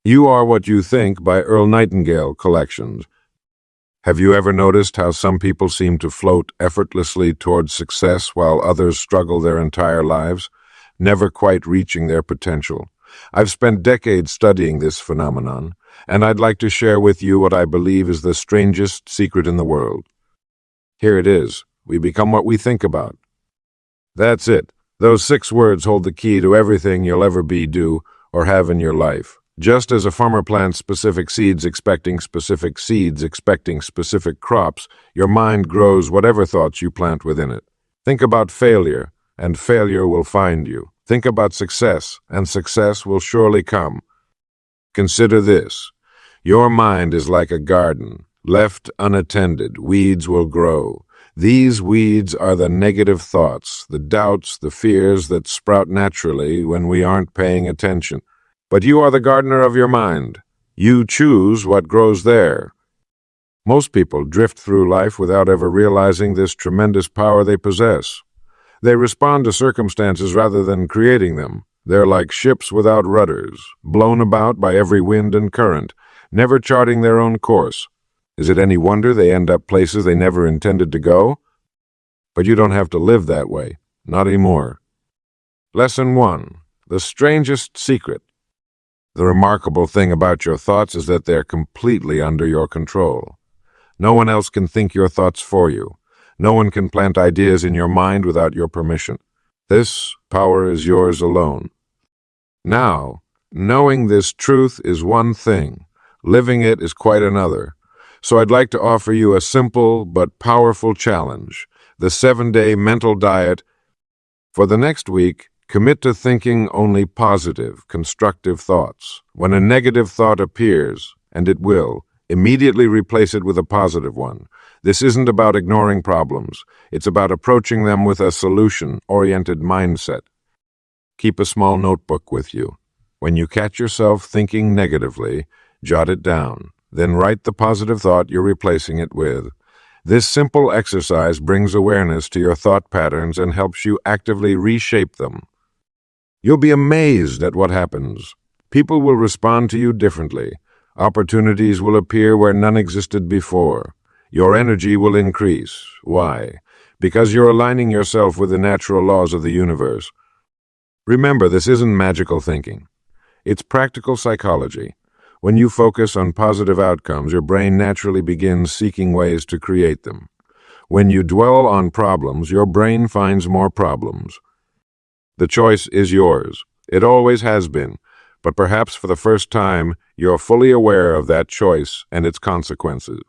You Are What You Think by Earl Nightingale collections. Have you ever noticed how some people seem to float effortlessly towards success while others struggle their entire lives, never quite reaching their potential? I've spent decades studying this phenomenon, and I'd like to share with you what I believe is the strangest secret in the world. Here it is. We become what we think about. That's it. Those 6 words hold the key to everything you'll ever be, do, or have in your life. Just as a farmer plants specific seeds expecting specific crops, your mind grows whatever thoughts you plant within it. Think about failure, and failure will find you. Think about success, and success will surely come. Consider this. Your mind is like a garden. Left unattended, weeds will grow. These weeds are the negative thoughts, the doubts, the fears that sprout naturally when we aren't paying attention. But you are the gardener of your mind. You choose what grows there. Most people drift through life without ever realizing this tremendous power they possess. They respond to circumstances rather than creating them. They're like ships without rudders, blown about by every wind and current, never charting their own course. Is it any wonder they end up places they never intended to go? But you don't have to live that way. Not anymore. Lesson 1. The Strangest Secret. The remarkable thing about your thoughts is that they're completely under your control. No one else can think your thoughts for you. No one can plant ideas in your mind without your permission. This power is yours alone. Now, knowing this truth is one thing. Living it is quite another. So I'd like to offer you a simple but powerful challenge, the 7-day mental diet. For the next week, commit to thinking only positive, constructive thoughts. When a negative thought appears, and it will, immediately replace it with a positive one. This isn't about ignoring problems. It's about approaching them with a solution-oriented mindset. Keep a small notebook with you. When you catch yourself thinking negatively, jot it down. Then write the positive thought you're replacing it with. This simple exercise brings awareness to your thought patterns and helps you actively reshape them. You'll be amazed at what happens. People will respond to you differently. Opportunities will appear where none existed before. Your energy will increase. Why? Because you're aligning yourself with the natural laws of the universe. Remember, this isn't magical thinking. It's practical psychology. When you focus on positive outcomes, your brain naturally begins seeking ways to create them. When you dwell on problems, your brain finds more problems. The choice is yours. It always has been, but perhaps for the first time, you're fully aware of that choice and its consequences.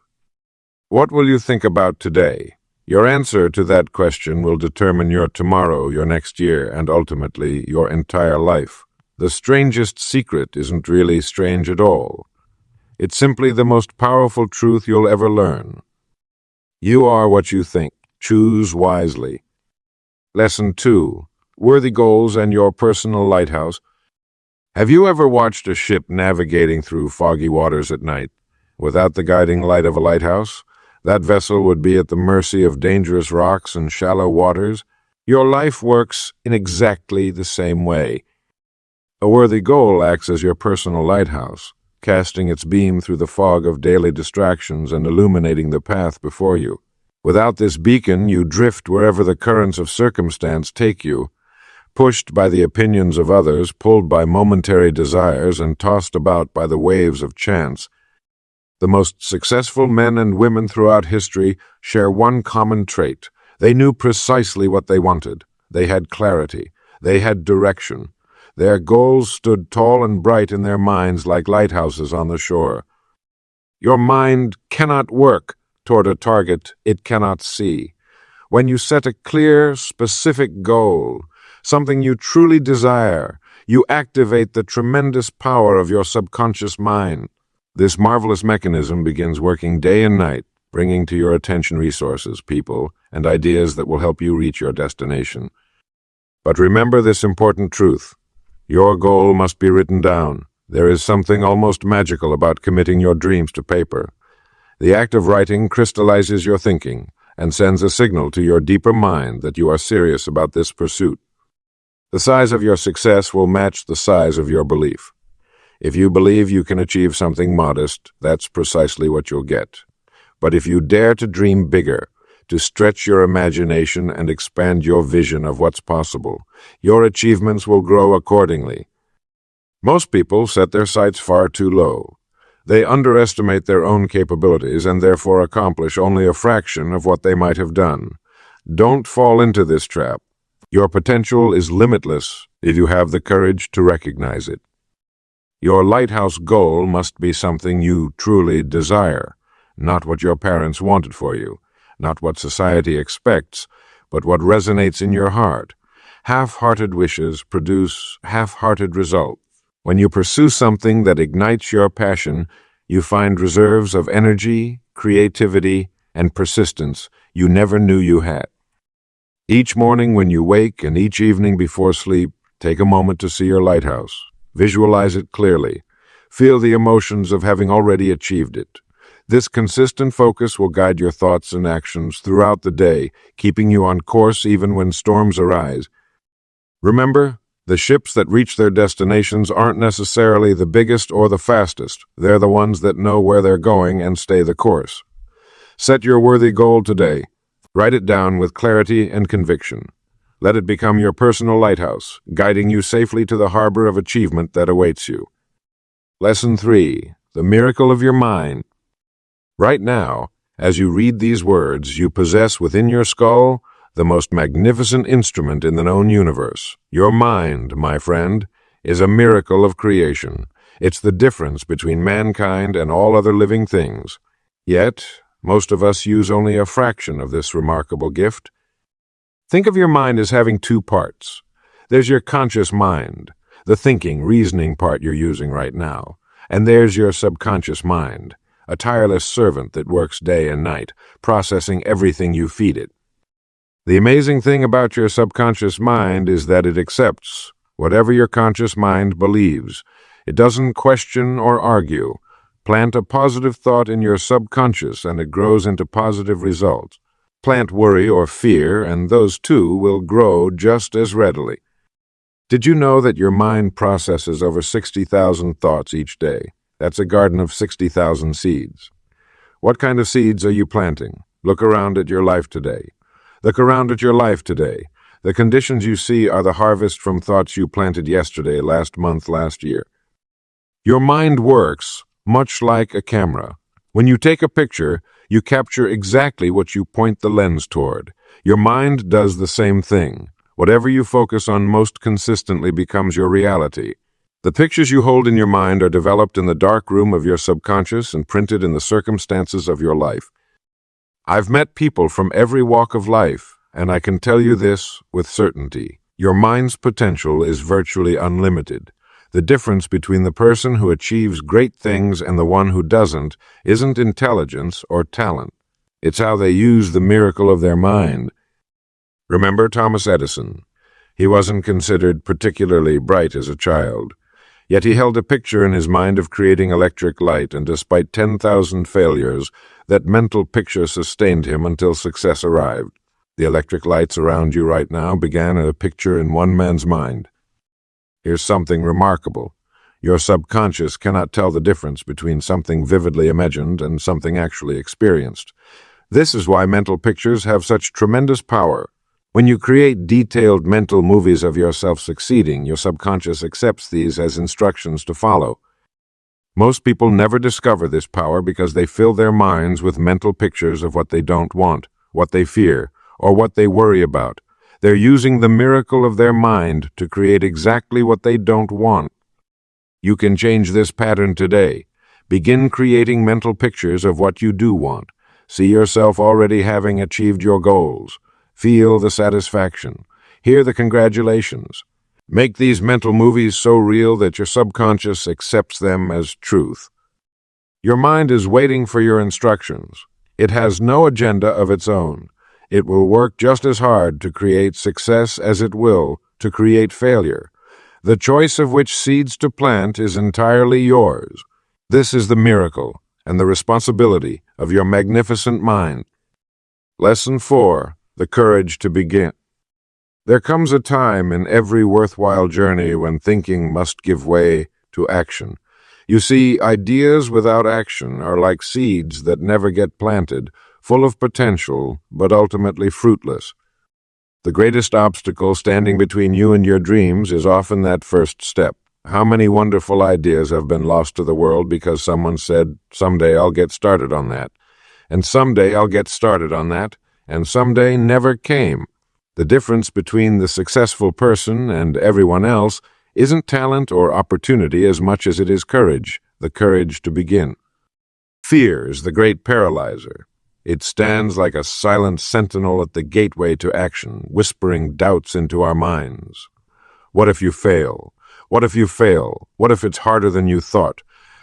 What will you think about today? Your answer to that question will determine your tomorrow, your next year, and ultimately your entire life. The strangest secret isn't really strange at all. It's simply the most powerful truth you'll ever learn. You are what you think. Choose wisely. Lesson 2. Worthy goals and your personal lighthouse. Have you ever watched a ship navigating through foggy waters at night? Without the guiding light of a lighthouse, that vessel would be at the mercy of dangerous rocks and shallow waters. Your life works in exactly the same way. A worthy goal acts as your personal lighthouse, casting its beam through the fog of daily distractions and illuminating the path before you. Without this beacon, you drift wherever the currents of circumstance take you, pushed by the opinions of others, pulled by momentary desires, and tossed about by the waves of chance. The most successful men and women throughout history share one common trait. They knew precisely what they wanted. They had clarity. They had direction. Their goals stood tall and bright in their minds like lighthouses on the shore. Your mind cannot work toward a target it cannot see. When you set a clear, specific goal, something you truly desire, you activate the tremendous power of your subconscious mind. This marvelous mechanism begins working day and night, bringing to your attention resources, people, and ideas that will help you reach your destination. But remember this important truth. Your goal must be written down. There is something almost magical about committing your dreams to paper. The act of writing crystallizes your thinking and sends a signal to your deeper mind that you are serious about this pursuit. The size of your success will match the size of your belief. If you believe you can achieve something modest, that's precisely what you'll get. But if you dare to dream bigger, to stretch your imagination and expand your vision of what's possible, your achievements will grow accordingly. Most people set their sights far too low. They underestimate their own capabilities and therefore accomplish only a fraction of what they might have done. Don't fall into this trap. Your potential is limitless if you have the courage to recognize it. Your lighthouse goal must be something you truly desire, not what your parents wanted for you, not what society expects, but what resonates in your heart. Half-hearted wishes produce half-hearted results. When you pursue something that ignites your passion, you find reserves of energy, creativity, and persistence you never knew you had. Each morning when you wake and each evening before sleep, take a moment to see your lighthouse. Visualize it clearly. Feel the emotions of having already achieved it. This consistent focus will guide your thoughts and actions throughout the day, keeping you on course even when storms arise. Remember, the ships that reach their destinations aren't necessarily the biggest or the fastest. They're the ones that know where they're going and stay the course. Set your worthy goal today. Write it down with clarity and conviction. Let it become your personal lighthouse, guiding you safely to the harbor of achievement that awaits you. Lesson 3. The miracle of your mind. Right now, as you read these words, you possess within your skull the most magnificent instrument in the known universe. Your mind, my friend, is a miracle of creation. It's the difference between mankind and all other living things. Yet, most of us use only a fraction of this remarkable gift. Think of your mind as having two parts. There's your conscious mind, the thinking, reasoning part you're using right now. And there's your subconscious mind, a tireless servant that works day and night, processing everything you feed it. The amazing thing about your subconscious mind is that it accepts whatever your conscious mind believes. It doesn't question or argue. Plant a positive thought in your subconscious and it grows into positive results. Plant worry or fear and those too will grow just as readily. Did you know that your mind processes over 60,000 thoughts each day? That's a garden of 60,000 seeds. What kind of seeds are you planting? Look around at your life today. Look around at your life today. The conditions you see are the harvest from thoughts you planted yesterday, last month, last year. Your mind works much like a camera. When you take a picture, you capture exactly what you point the lens toward. Your mind does the same thing. Whatever you focus on most consistently becomes your reality. The pictures you hold in your mind are developed in the dark room of your subconscious and printed in the circumstances of your life. I've met people from every walk of life, and I can tell you this with certainty. Your mind's potential is virtually unlimited. The difference between the person who achieves great things and the one who doesn't isn't intelligence or talent. It's how they use the miracle of their mind. Remember Thomas Edison? He wasn't considered particularly bright as a child. Yet he held a picture in his mind of creating electric light, and despite 10,000 failures, that mental picture sustained him until success arrived. The electric lights around you right now began a picture in one man's mind. Here's something remarkable. Your subconscious cannot tell the difference between something vividly imagined and something actually experienced. This is why mental pictures have such tremendous power. When you create detailed mental movies of yourself succeeding, your subconscious accepts these as instructions to follow. Most people never discover this power because they fill their minds with mental pictures of what they don't want, what they fear, or what they worry about. They're using the miracle of their mind to create exactly what they don't want. You can change this pattern today. Begin creating mental pictures of what you do want. See yourself already having achieved your goals. Feel the satisfaction. Hear the congratulations. Make these mental movies so real that your subconscious accepts them as truth. Your mind is waiting for your instructions. It has no agenda of its own. It will work just as hard to create success as it will to create failure. The choice of which seeds to plant is entirely yours. This is the miracle and the responsibility of your magnificent mind. Lesson 4. The courage to begin. There comes a time in every worthwhile journey when thinking must give way to action. You see, ideas without action are like seeds that never get planted, full of potential, but ultimately fruitless. The greatest obstacle standing between you and your dreams is often that first step. How many wonderful ideas have been lost to the world because someone said, "Someday I'll get started on that," and "Someday I'll get started on that," and "Someday" never came. The difference between the successful person and everyone else isn't talent or opportunity as much as it is courage, the courage to begin. Fear is the great paralyzer. It stands like a silent sentinel at the gateway to action, whispering doubts into our minds. What if you fail? What if you fail? What if it's harder than you thought?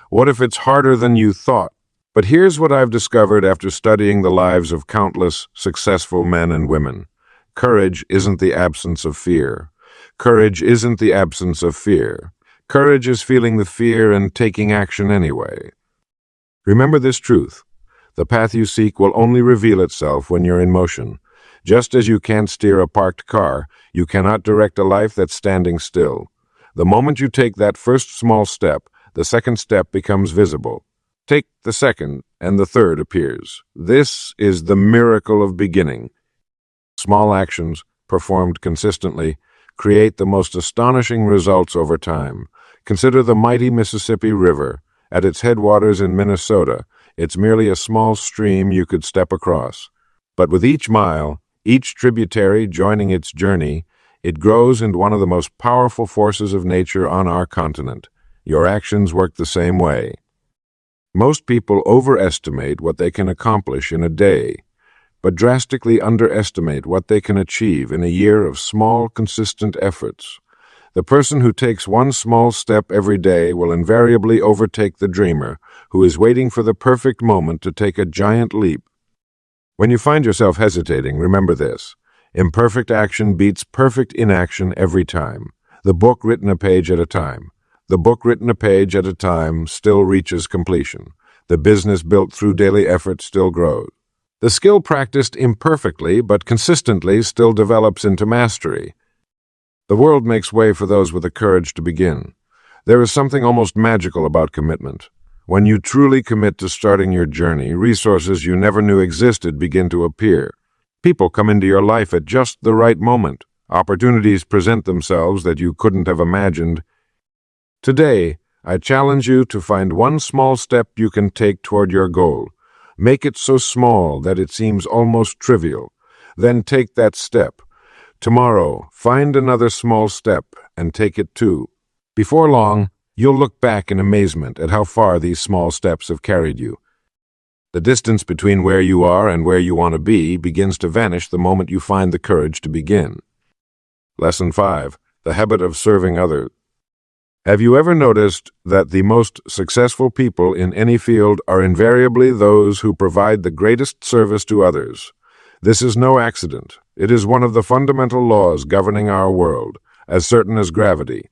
What if it's harder than you thought? But here's what I've discovered after studying the lives of countless successful men and women. Courage isn't the absence of fear. Courage isn't the absence of fear. Courage is feeling the fear and taking action anyway. Remember this truth. The path you seek will only reveal itself when you're in motion. Just as you can't steer a parked car, you cannot direct a life that's standing still. The moment you take that first small step, the second step becomes visible. Take the second, and the third appears. This is the miracle of beginning. Small actions, performed consistently, create the most astonishing results over time. Consider the mighty Mississippi River. At its headwaters in Minnesota, it's merely a small stream you could step across. But with each mile, each tributary joining its journey, it grows into one of the most powerful forces of nature on our continent. Your actions work the same way. Most people overestimate what they can accomplish in a day, but drastically underestimate what they can achieve in a year of small, consistent efforts. The person who takes one small step every day will invariably overtake the dreamer, who is waiting for the perfect moment to take a giant leap. When you find yourself hesitating, remember this. Imperfect action beats perfect inaction every time. The book written a page at a time. The book written a page at a time still reaches completion. The business built through daily effort still grows. The skill practiced imperfectly but consistently still develops into mastery. The world makes way for those with the courage to begin. There is something almost magical about commitment. When you truly commit to starting your journey, resources you never knew existed begin to appear. People come into your life at just the right moment. Opportunities present themselves that you couldn't have imagined. Today, I challenge you to find one small step you can take toward your goal. Make it so small that it seems almost trivial. Then take that step. Tomorrow, find another small step and take it too. Before long, you'll look back in amazement at how far these small steps have carried you. The distance between where you are and where you want to be begins to vanish the moment you find the courage to begin. Lesson 5. The habit of serving others. Have you ever noticed that the most successful people in any field are invariably those who provide the greatest service to others? This is no accident. It is one of the fundamental laws governing our world, as certain as gravity.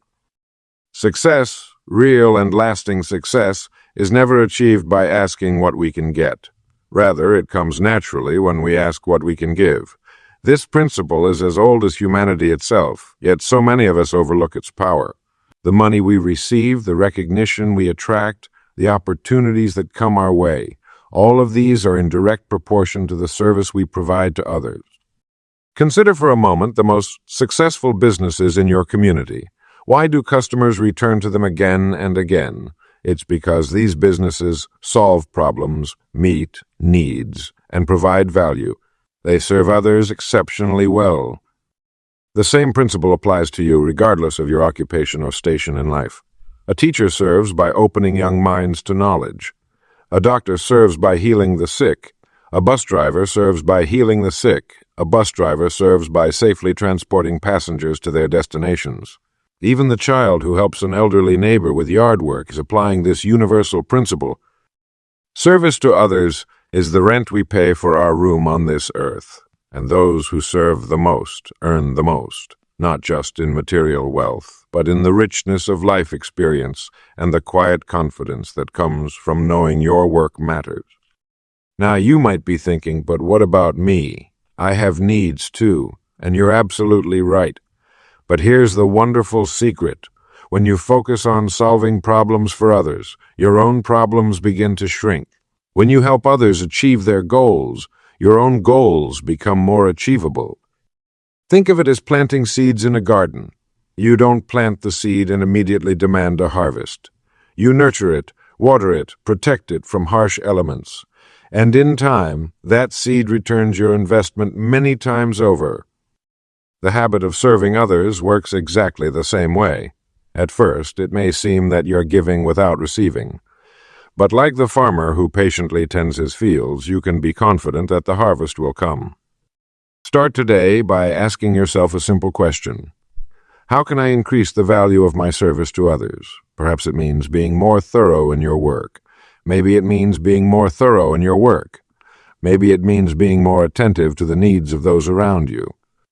Success, real and lasting success, is never achieved by asking what we can get. Rather, it comes naturally when we ask what we can give. This principle is as old as humanity itself, yet so many of us overlook its power. The money we receive, the recognition we attract, the opportunities that come our way, all of these are in direct proportion to the service we provide to others. Consider for a moment the most successful businesses in your community. Why do customers return to them again and again? It's because these businesses solve problems, meet needs, and provide value. They serve others exceptionally well. The same principle applies to you regardless of your occupation or station in life. A teacher serves by opening young minds to knowledge. A doctor serves by healing the sick. A bus driver serves by healing the sick. A bus driver serves by safely transporting passengers to their destinations. Even the child who helps an elderly neighbor with yard work is applying this universal principle. Service to others is the rent we pay for our room on this earth. And those who serve the most earn the most, not just in material wealth, but in the richness of life experience and the quiet confidence that comes from knowing your work matters. Now you might be thinking, but what about me? I have needs too, and you're absolutely right. But here's the wonderful secret. When you focus on solving problems for others, your own problems begin to shrink. When you help others achieve their goals, your own goals become more achievable. Think of it as planting seeds in a garden. You don't plant the seed and immediately demand a harvest. You nurture it, water it, protect it from harsh elements. And in time, that seed returns your investment many times over. The habit of serving others works exactly the same way. At first, it may seem that you're giving without receiving. But like the farmer who patiently tends his fields, you can be confident that the harvest will come. Start today by asking yourself a simple question. How can I increase the value of my service to others? Perhaps it means being more thorough in your work. Maybe it means being more thorough in your work. Maybe it means being more attentive to the needs of those around you.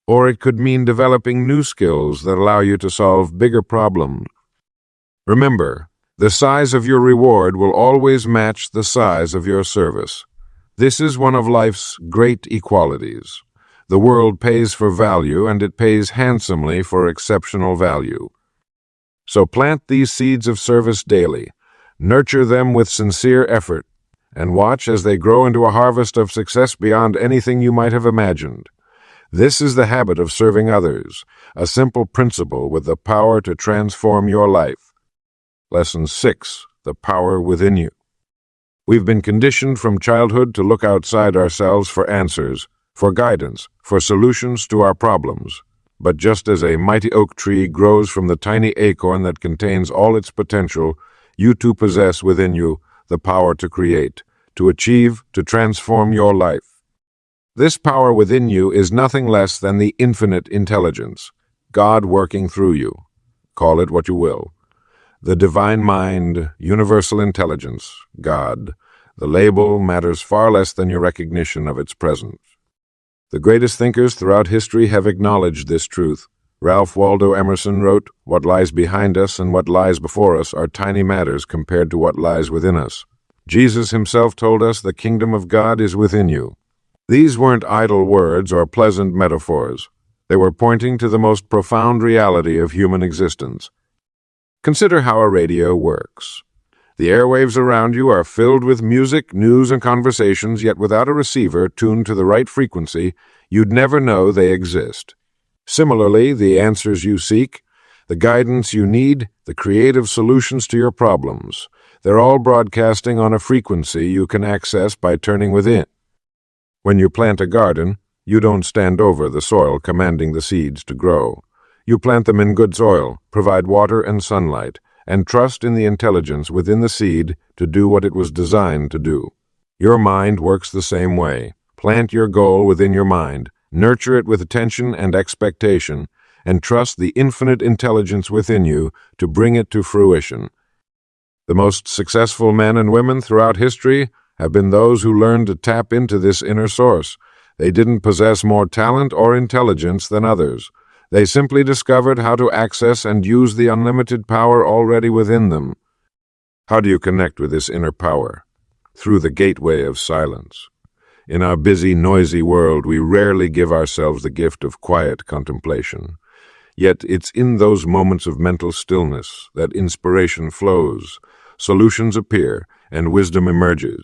Or it could mean developing new skills that allow you to solve bigger problems. Remember, the size of your reward will always match the size of your service. This is one of life's great equalities. The world pays for value, and it pays handsomely for exceptional value. So plant these seeds of service daily, nurture them with sincere effort, and watch as they grow into a harvest of success beyond anything you might have imagined. This is the habit of serving others, a simple principle with the power to transform your life. Lesson 6. The power within you. We've been conditioned from childhood to look outside ourselves for answers, for guidance, for solutions to our problems. But just as a mighty oak tree grows from the tiny acorn that contains all its potential, you too possess within you the power to create, to achieve, to transform your life. This power within you is nothing less than the infinite intelligence, God working through you. Call it what you will. The divine mind, universal intelligence, God. The label matters far less than your recognition of its presence. The greatest thinkers throughout history have acknowledged this truth. Ralph Waldo Emerson wrote, "What lies behind us and what lies before us are tiny matters compared to what lies within us." Jesus himself told us the kingdom of God is within you. These weren't idle words or pleasant metaphors. They were pointing to the most profound reality of human existence. Consider how a radio works. The airwaves around you are filled with music, news, and conversations, yet without a receiver tuned to the right frequency, you'd never know they exist. Similarly, the answers you seek, the guidance you need, the creative solutions to your problems, they're all broadcasting on a frequency you can access by turning within. When you plant a garden, you don't stand over the soil commanding the seeds to grow. You plant them in good soil, provide water and sunlight, and trust in the intelligence within the seed to do what it was designed to do. Your mind works the same way. Plant your goal within your mind, nurture it with attention and expectation, and trust the infinite intelligence within you to bring it to fruition. The most successful men and women throughout history have been those who learned to tap into this inner source. They didn't possess more talent or intelligence than others. They simply discovered how to access and use the unlimited power already within them. How do you connect with this inner power? Through the gateway of silence. In our busy, noisy world, we rarely give ourselves the gift of quiet contemplation. Yet it's in those moments of mental stillness that inspiration flows, solutions appear, and wisdom emerges.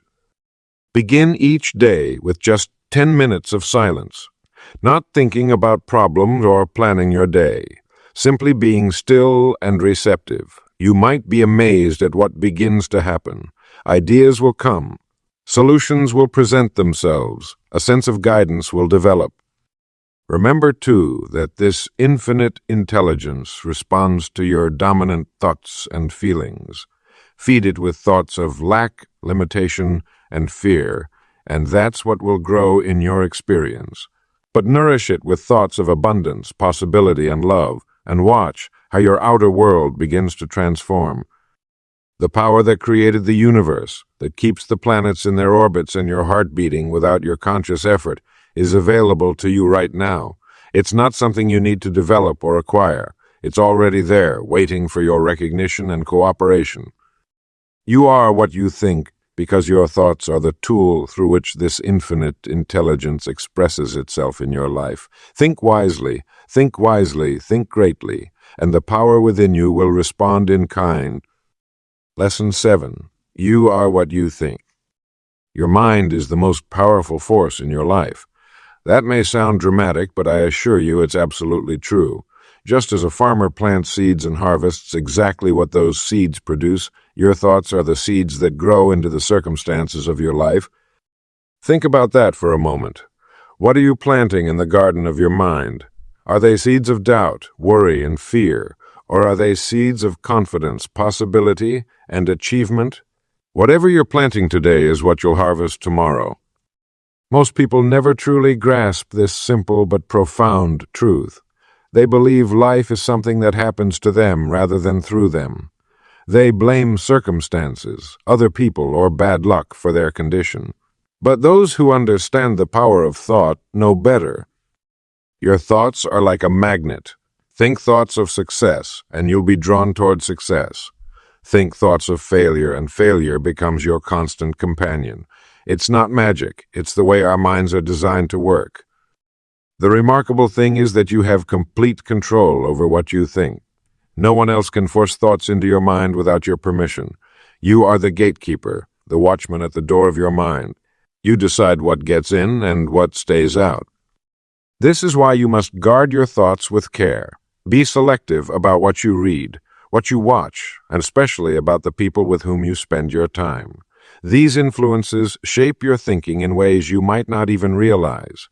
Begin each day with just 10 minutes of silence, not thinking about problems or planning your day, simply being still and receptive. You might be amazed at what begins to happen. Ideas will come. Solutions will present themselves. A sense of guidance will develop. Remember, too, that this infinite intelligence responds to your dominant thoughts and feelings. Feed it with thoughts of lack, limitation, and fear, and that's what will grow in your experience. But nourish it with thoughts of abundance, possibility, and love, and watch how your outer world begins to transform. The power that created the universe, that keeps the planets in their orbits and your heart beating without your conscious effort, is available to you right now. It's not something you need to develop or acquire. It's already there, waiting for your recognition and cooperation. You are what you think. because your thoughts are the tool through which this infinite intelligence expresses itself in your life. Think wisely, think wisely, think greatly, and the power within you will respond in kind. Lesson 7. You are what you think. Your mind is the most powerful force in your life. That may sound dramatic, but I assure you it's absolutely true. Just as a farmer plants seeds and harvests exactly what those seeds produce, your thoughts are the seeds that grow into the circumstances of your life. Think about that for a moment. What are you planting in the garden of your mind? Are they seeds of doubt, worry, and fear? Or are they seeds of confidence, possibility, and achievement? Whatever you're planting today is what you'll harvest tomorrow. Most people never truly grasp this simple but profound truth. They believe life is something that happens to them rather than through them. They blame circumstances, other people, or bad luck for their condition. But those who understand the power of thought know better. Your thoughts are like a magnet. Think thoughts of success, and you'll be drawn toward success. Think thoughts of failure, and failure becomes your constant companion. It's not magic, it's the way our minds are designed to work. The remarkable thing is that you have complete control over what you think. No one else can force thoughts into your mind without your permission. You are the gatekeeper, the watchman at the door of your mind. You decide what gets in and what stays out. This is why you must guard your thoughts with care. Be selective about what you read, what you watch, and especially about the people with whom you spend your time. These influences shape your thinking in ways you might not even realize.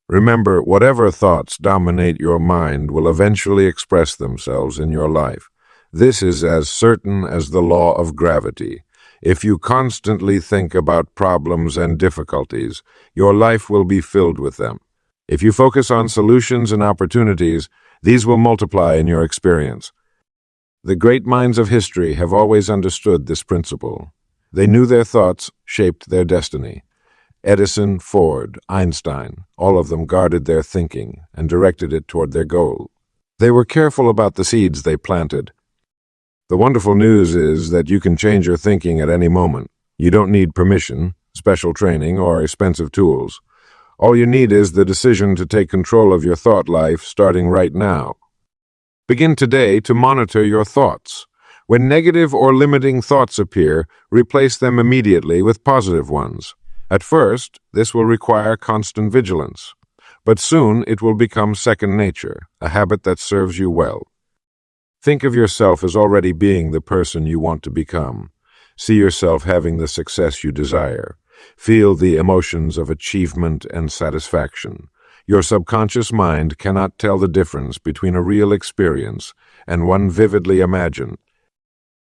Remember, whatever thoughts dominate your mind will eventually express themselves in your life. This is as certain as the law of gravity. If you constantly think about problems and difficulties, your life will be filled with them. If you focus on solutions and opportunities, these will multiply in your experience. The great minds of history have always understood this principle. They knew their thoughts shaped their destiny. Edison, Ford, Einstein, all of them guarded their thinking and directed it toward their goal. They were careful about the seeds they planted. The wonderful news is that you can change your thinking at any moment. You don't need permission, special training, or expensive tools. All you need is the decision to take control of your thought life starting right now. Begin today to monitor your thoughts. When negative or limiting thoughts appear, replace them immediately with positive ones. At first, this will require constant vigilance, but soon it will become second nature, a habit that serves you well. Think of yourself as already being the person you want to become. See yourself having the success you desire. Feel the emotions of achievement and satisfaction. Your subconscious mind cannot tell the difference between a real experience and one vividly imagined.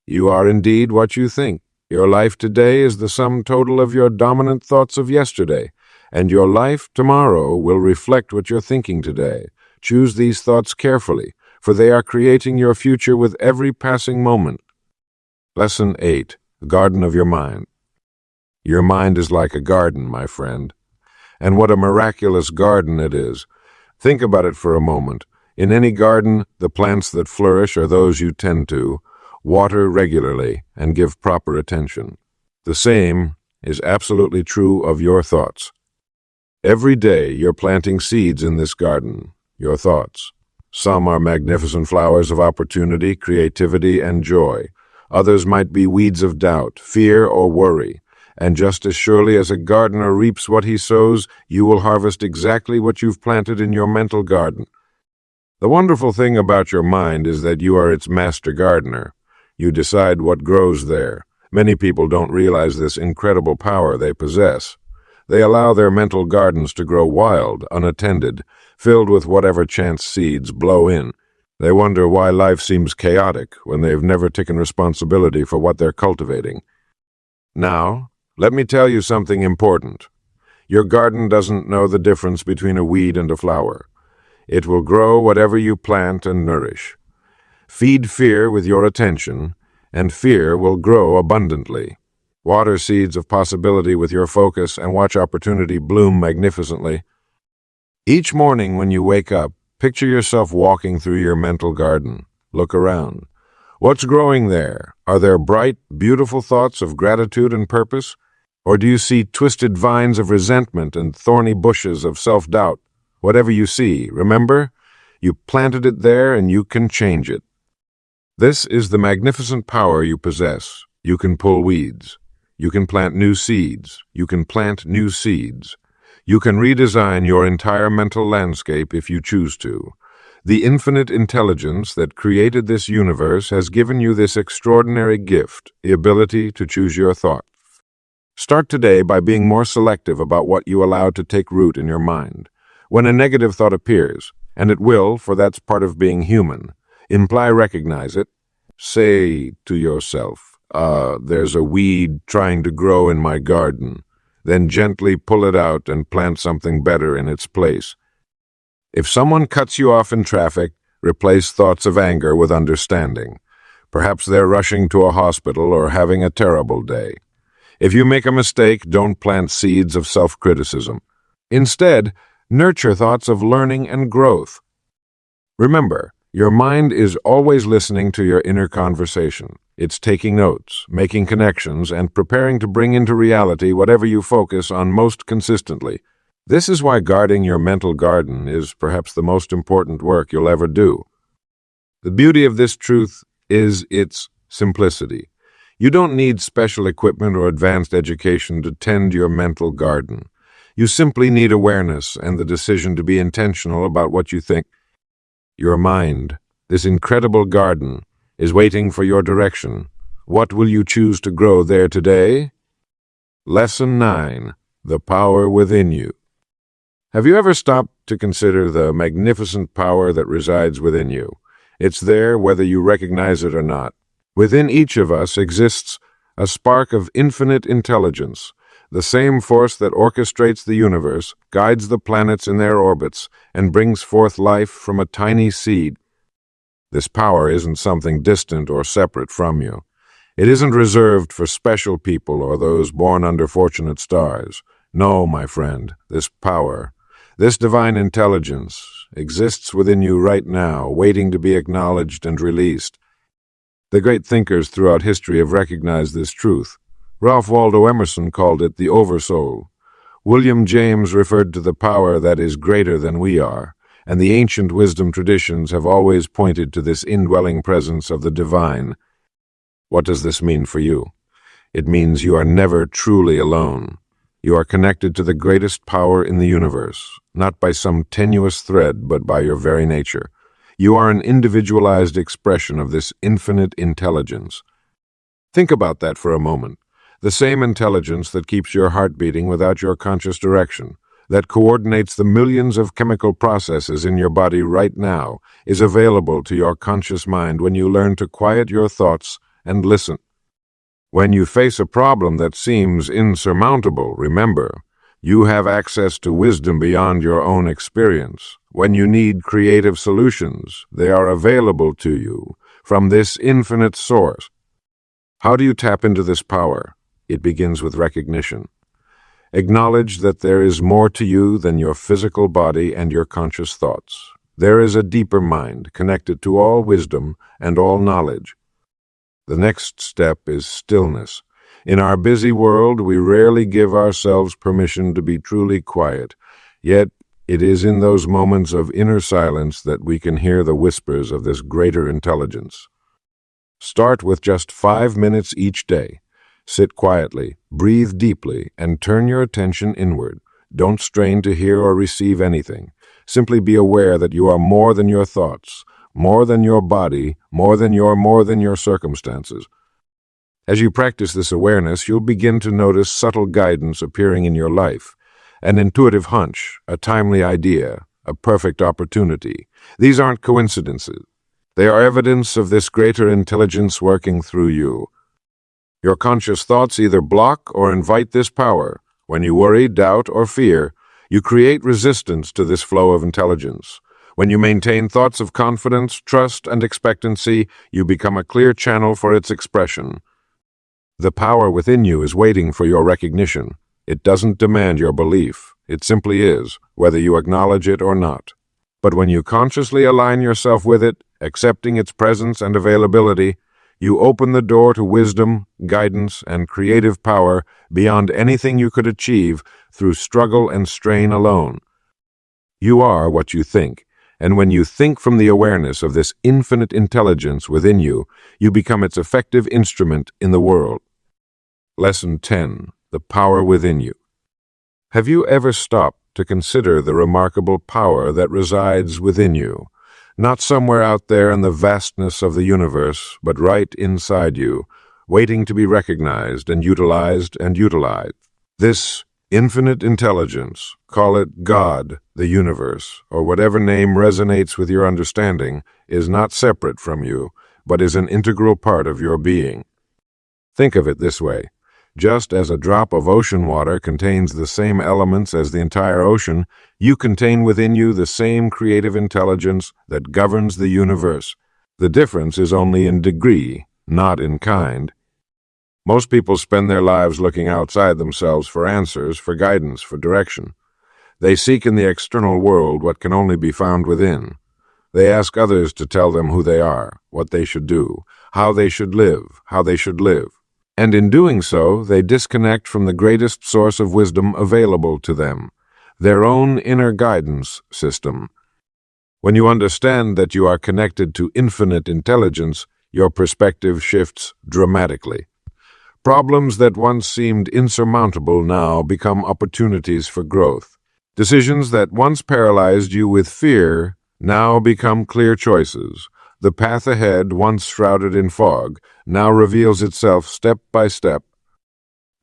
You are indeed what you think. Your life today is the sum total of your dominant thoughts of yesterday, and your life tomorrow will reflect what you're thinking today. Choose these thoughts carefully, for they are creating your future with every passing moment. Lesson 8. The Garden of Your Mind. Your mind is like a garden, my friend. And what a miraculous garden it is. Think about it for a moment. In any garden, the plants that flourish are those you tend to, water regularly, and give proper attention. The same is absolutely true of your thoughts. Every day you're planting seeds in this garden, your thoughts. Some are magnificent flowers of opportunity, creativity, and joy. Others might be weeds of doubt, fear, or worry. And just as surely as a gardener reaps what he sows, you will harvest exactly what you've planted in your mental garden. The wonderful thing about your mind is that you are its master gardener. You decide what grows there. Many people don't realize this incredible power they possess. They allow their mental gardens to grow wild, unattended, filled with whatever chance seeds blow in. They wonder why life seems chaotic when they've never taken responsibility for what they're cultivating. Now, let me tell you something important. Your garden doesn't know the difference between a weed and a flower. It will grow whatever you plant and nourish. Feed fear with your attention, and fear will grow abundantly. Water seeds of possibility with your focus and watch opportunity bloom magnificently. Each morning when you wake up, picture yourself walking through your mental garden. Look around. What's growing there? Are there bright, beautiful thoughts of gratitude and purpose? Or do you see twisted vines of resentment and thorny bushes of self-doubt? Whatever you see, remember, you planted it there and you can change it. This is the magnificent power you possess. You can pull weeds. You can plant new seeds. You can plant new seeds. You can redesign your entire mental landscape if you choose to. The infinite intelligence that created this universe has given you this extraordinary gift, the ability to choose your thoughts. Start today by being more selective about what you allow to take root in your mind. When a negative thought appears, and it will, for that's part of being human, recognize it. Say to yourself, there's a weed trying to grow in my garden. Then gently pull it out and plant something better in its place. If someone cuts you off in traffic, replace thoughts of anger with understanding. Perhaps they're rushing to a hospital or having a terrible day. If you make a mistake, don't plant seeds of self-criticism. Instead, nurture thoughts of learning and growth. Remember, your mind is always listening to your inner conversation. It's taking notes, making connections, and preparing to bring into reality whatever you focus on most consistently. This is why guarding your mental garden is perhaps the most important work you'll ever do. The beauty of this truth is its simplicity. You don't need special equipment or advanced education to tend your mental garden. You simply need awareness and the decision to be intentional about what you think. Your mind, this incredible garden, is waiting for your direction. What will you choose to grow there today? Lesson 9. The Power Within You. Have you ever stopped to consider the magnificent power that resides within you? It's there whether you recognize it or not. Within each of us exists a spark of infinite intelligence, the same force that orchestrates the universe, guides the planets in their orbits, and brings forth life from a tiny seed. This power isn't something distant or separate from you. It isn't reserved for special people or those born under fortunate stars. No, my friend, this power, this divine intelligence, exists within you right now, waiting to be acknowledged and released. The great thinkers throughout history have recognized this truth. Ralph Waldo Emerson called it the oversoul. William James referred to the power that is greater than we are, and the ancient wisdom traditions have always pointed to this indwelling presence of the divine. What does this mean for you? It means you are never truly alone. You are connected to the greatest power in the universe, not by some tenuous thread, but by your very nature. You are an individualized expression of this infinite intelligence. Think about that for a moment. The same intelligence that keeps your heart beating without your conscious direction, that coordinates the millions of chemical processes in your body right now, is available to your conscious mind when you learn to quiet your thoughts and listen. When you face a problem that seems insurmountable, remember, you have access to wisdom beyond your own experience. When you need creative solutions, they are available to you from this infinite source. How do you tap into this power? It begins with recognition. Acknowledge that there is more to you than your physical body and your conscious thoughts. There is a deeper mind connected to all wisdom and all knowledge. The next step is stillness. In our busy world, we rarely give ourselves permission to be truly quiet, yet it is in those moments of inner silence that we can hear the whispers of this greater intelligence. Start with just 5 minutes each day. Sit quietly, breathe deeply, and turn your attention inward. Don't strain to hear or receive anything. Simply be aware that you are more than your thoughts, more than your body, more than your circumstances. As you practice this awareness, you'll begin to notice subtle guidance appearing in your life. An intuitive hunch, a timely idea, a perfect opportunity. These aren't coincidences. They are evidence of this greater intelligence working through you. Your conscious thoughts either block or invite this power. When you worry, doubt, or fear, you create resistance to this flow of intelligence. When you maintain thoughts of confidence, trust, and expectancy, you become a clear channel for its expression. The power within you is waiting for your recognition. It doesn't demand your belief. It simply is, whether you acknowledge it or not. But when you consciously align yourself with it, accepting its presence and availability, You open the door to wisdom, guidance, and creative power beyond anything you could achieve through struggle and strain alone. You are what you think, and when you think from the awareness of this infinite intelligence within you, you become its effective instrument in the world. Lesson 10. The power within you. Have you ever stopped to consider the remarkable power that resides within you? Not somewhere out there in the vastness of the universe, but right inside you, waiting to be recognized and utilized and utilized. This infinite intelligence, call it God, the universe, or whatever name resonates with your understanding, is not separate from you, but is an integral part of your being. Think of it this way. Just as a drop of ocean water contains the same elements as the entire ocean, you contain within you the same creative intelligence that governs the universe. The difference is only in degree, not in kind. Most people spend their lives looking outside themselves for answers, for guidance, for direction. They seek in the external world what can only be found within. They ask others to tell them who they are, what they should do, how they should live, how they should live. And in doing so, they disconnect from the greatest source of wisdom available to them, their own inner guidance system. When you understand that you are connected to infinite intelligence, your perspective shifts dramatically. Problems that once seemed insurmountable now become opportunities for growth. Decisions that once paralyzed you with fear now become clear choices. The path ahead, once shrouded in fog, now reveals itself step by step.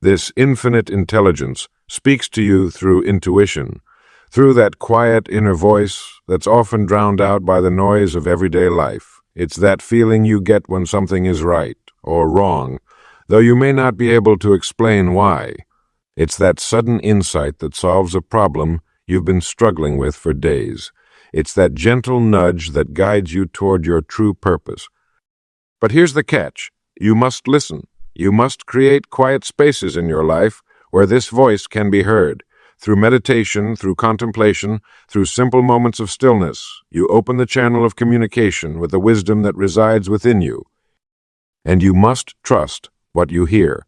This infinite intelligence speaks to you through intuition, through that quiet inner voice that's often drowned out by the noise of everyday life. It's that feeling you get when something is right or wrong, though you may not be able to explain why. It's that sudden insight that solves a problem you've been struggling with for days. It's that gentle nudge that guides you toward your true purpose. But here's the catch. You must listen. You must create quiet spaces in your life where this voice can be heard. Through meditation, through contemplation, through simple moments of stillness, you open the channel of communication with the wisdom that resides within you. And you must trust what you hear.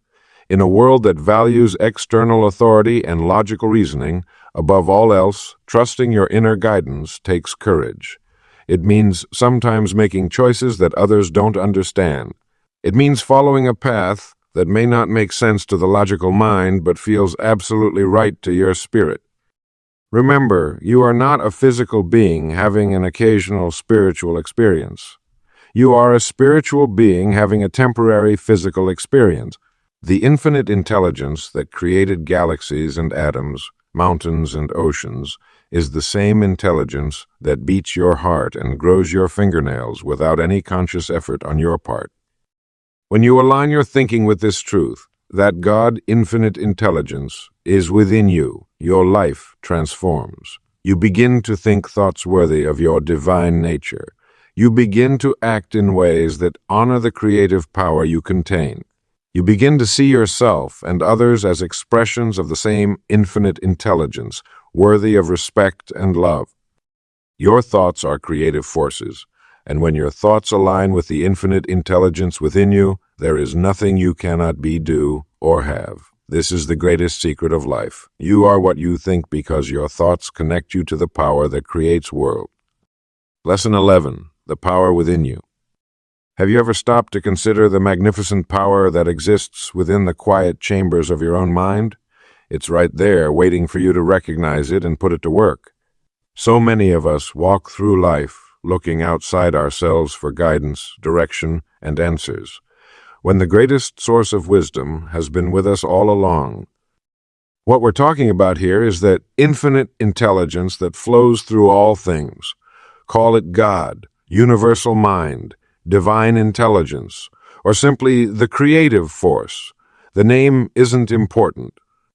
In a world that values external authority and logical reasoning, above all else, trusting your inner guidance takes courage. It means sometimes making choices that others don't understand. It means following a path that may not make sense to the logical mind but feels absolutely right to your spirit. Remember, you are not a physical being having an occasional spiritual experience. You are a spiritual being having a temporary physical experience. The infinite intelligence that created galaxies and atoms, mountains and oceans, is the same intelligence that beats your heart and grows your fingernails without any conscious effort on your part. When you align your thinking with this truth, that God, infinite intelligence, is within you, your life transforms. You begin to think thoughts worthy of your divine nature. You begin to act in ways that honor the creative power you contain. You begin to see yourself and others as expressions of the same infinite intelligence, worthy of respect and love. Your thoughts are creative forces, and when your thoughts align with the infinite intelligence within you, there is nothing you cannot be, do, or have. This is the greatest secret of life. You are what you think because your thoughts connect you to the power that creates world. Lesson 11. The power within you. Have you ever stopped to consider the magnificent power that exists within the quiet chambers of your own mind? It's right there, waiting for you to recognize it and put it to work. So many of us walk through life, looking outside ourselves for guidance, direction, and answers, when the greatest source of wisdom has been with us all along. What we're talking about here is that infinite intelligence that flows through all things. Call it God, universal mind, divine intelligence, or simply the creative force. The name isn't important.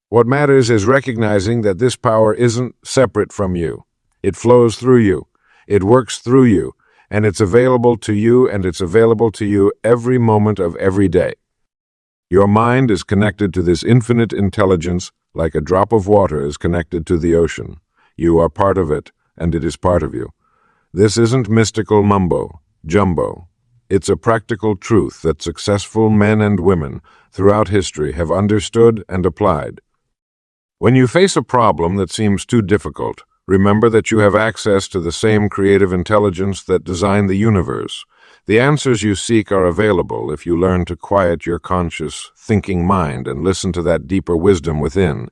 What matters is recognizing that this power isn't separate from you. It flows through you. It works through you. And it's available to you, and it's available to you every moment of every day. Your mind is connected to this infinite intelligence like a drop of water is connected to the ocean. You are part of it, and it is part of you. This isn't mystical mumbo, jumbo. It's a practical truth that successful men and women throughout history have understood and applied. When you face a problem that seems too difficult, remember that you have access to the same creative intelligence that designed the universe. The answers you seek are available if you learn to quiet your conscious, thinking mind and listen to that deeper wisdom within.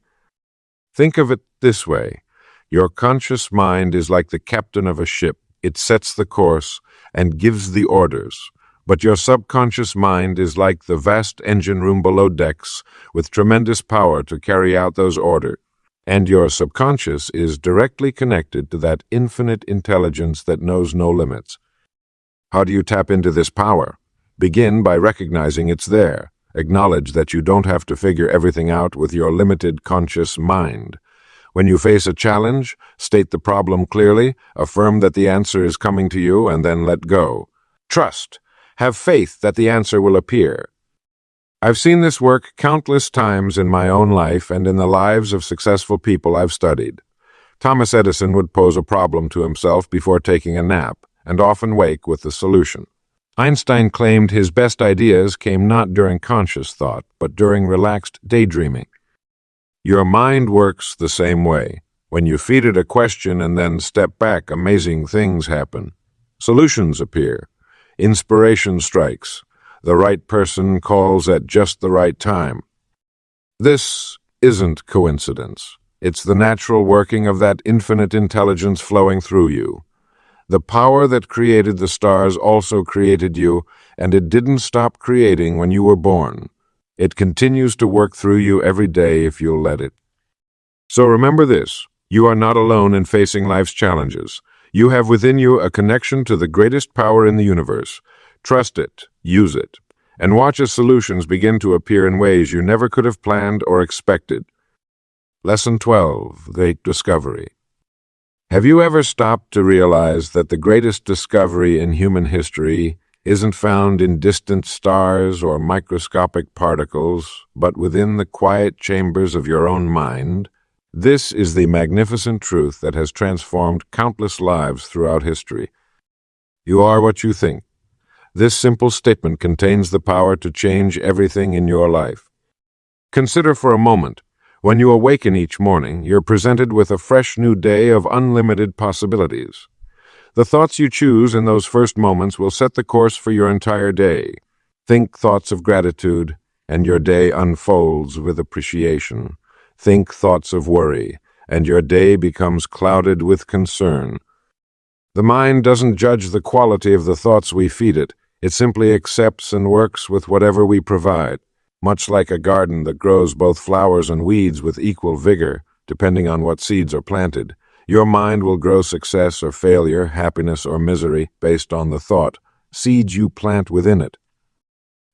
Think of it this way. Your conscious mind is like the captain of a ship. It sets the course and gives the orders. But your subconscious mind is like the vast engine room below decks with tremendous power to carry out those orders. And your subconscious is directly connected to that infinite intelligence that knows no limits. How do you tap into this power? Begin by recognizing it's there. Acknowledge that you don't have to figure everything out with your limited conscious mind. When you face a challenge, state the problem clearly, affirm that the answer is coming to you, and then let go. Trust. Have faith that the answer will appear. I've seen this work countless times in my own life and in the lives of successful people I've studied. Thomas Edison would pose a problem to himself before taking a nap, and often wake with the solution. Einstein claimed his best ideas came not during conscious thought, but during relaxed daydreaming. Your mind works the same way. When you feed it a question and then step back, amazing things happen. Solutions appear. Inspiration strikes. The right person calls at just the right time. This isn't coincidence. It's the natural working of that infinite intelligence flowing through you. The power that created the stars also created you, and it didn't stop creating when you were born. It continues to work through you every day if you'll let it. So remember this, you are not alone in facing life's challenges. You have within you a connection to the greatest power in the universe. Trust it, use it, and watch as solutions begin to appear in ways you never could have planned or expected. Lesson 12, Great Discovery. Have you ever stopped to realize that the greatest discovery in human history isn't found in distant stars or microscopic particles, but within the quiet chambers of your own mind? This is the magnificent truth that has transformed countless lives throughout history. You are what you think. This simple statement contains the power to change everything in your life. Consider for a moment, when you awaken each morning, you're presented with a fresh new day of unlimited possibilities. The thoughts you choose in those first moments will set the course for your entire day. Think thoughts of gratitude, and your day unfolds with appreciation. Think thoughts of worry, and your day becomes clouded with concern. The mind doesn't judge the quality of the thoughts we feed it. It simply accepts and works with whatever we provide. Much like a garden that grows both flowers and weeds with equal vigor, depending on what seeds are planted, your mind will grow success or failure, happiness or misery, based on the thought, seeds you plant within it.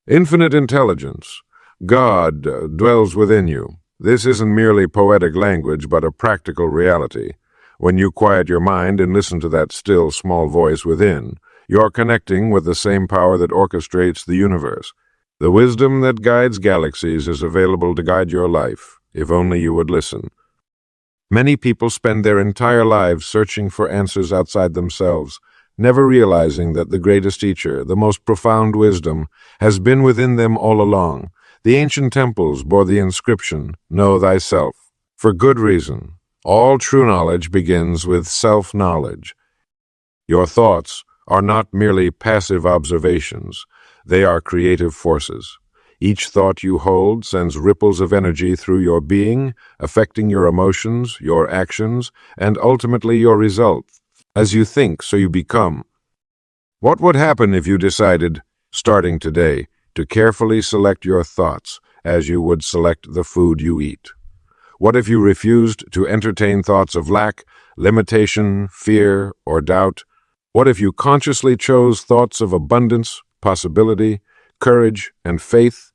Infinite intelligence. God dwells within you. This isn't merely poetic language, but a practical reality. When you quiet your mind and listen to that still, small voice within, you're connecting with the same power that orchestrates the universe. The wisdom that guides galaxies is available to guide your life, if only you would listen. Many people spend their entire lives searching for answers outside themselves, never realizing that the greatest teacher, the most profound wisdom, has been within them all along. The ancient temples bore the inscription, "Know thyself." For good reason. All true knowledge begins with self-knowledge. Your thoughts are not merely passive observations. They are creative forces. Each thought you hold sends ripples of energy through your being, affecting your emotions, your actions, and ultimately your results. As you think, so you become. What would happen if you decided, starting today, to carefully select your thoughts as you would select the food you eat? What if you refused to entertain thoughts of lack, limitation, fear, or doubt? What if you consciously chose thoughts of abundance, possibility, courage, and faith?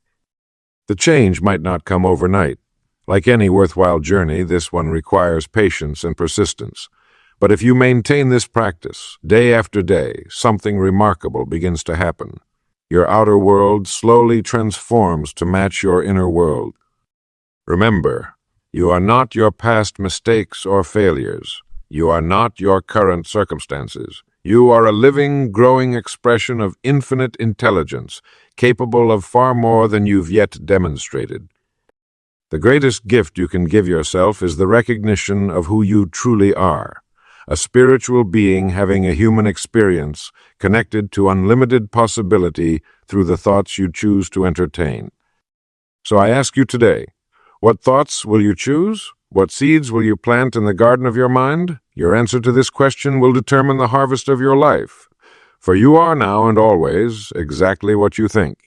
The change might not come overnight. Like any worthwhile journey, this one requires patience and persistence. But if you maintain this practice, day after day, something remarkable begins to happen. Your outer world slowly transforms to match your inner world. Remember, you are not your past mistakes or failures. You are not your current circumstances. You are a living, growing expression of infinite intelligence, capable of far more than you've yet demonstrated. The greatest gift you can give yourself is the recognition of who you truly are, a spiritual being having a human experience connected to unlimited possibility through the thoughts you choose to entertain. So I ask you today, what thoughts will you choose? What seeds will you plant in the garden of your mind? Your answer to this question will determine the harvest of your life, for you are now and always exactly what you think.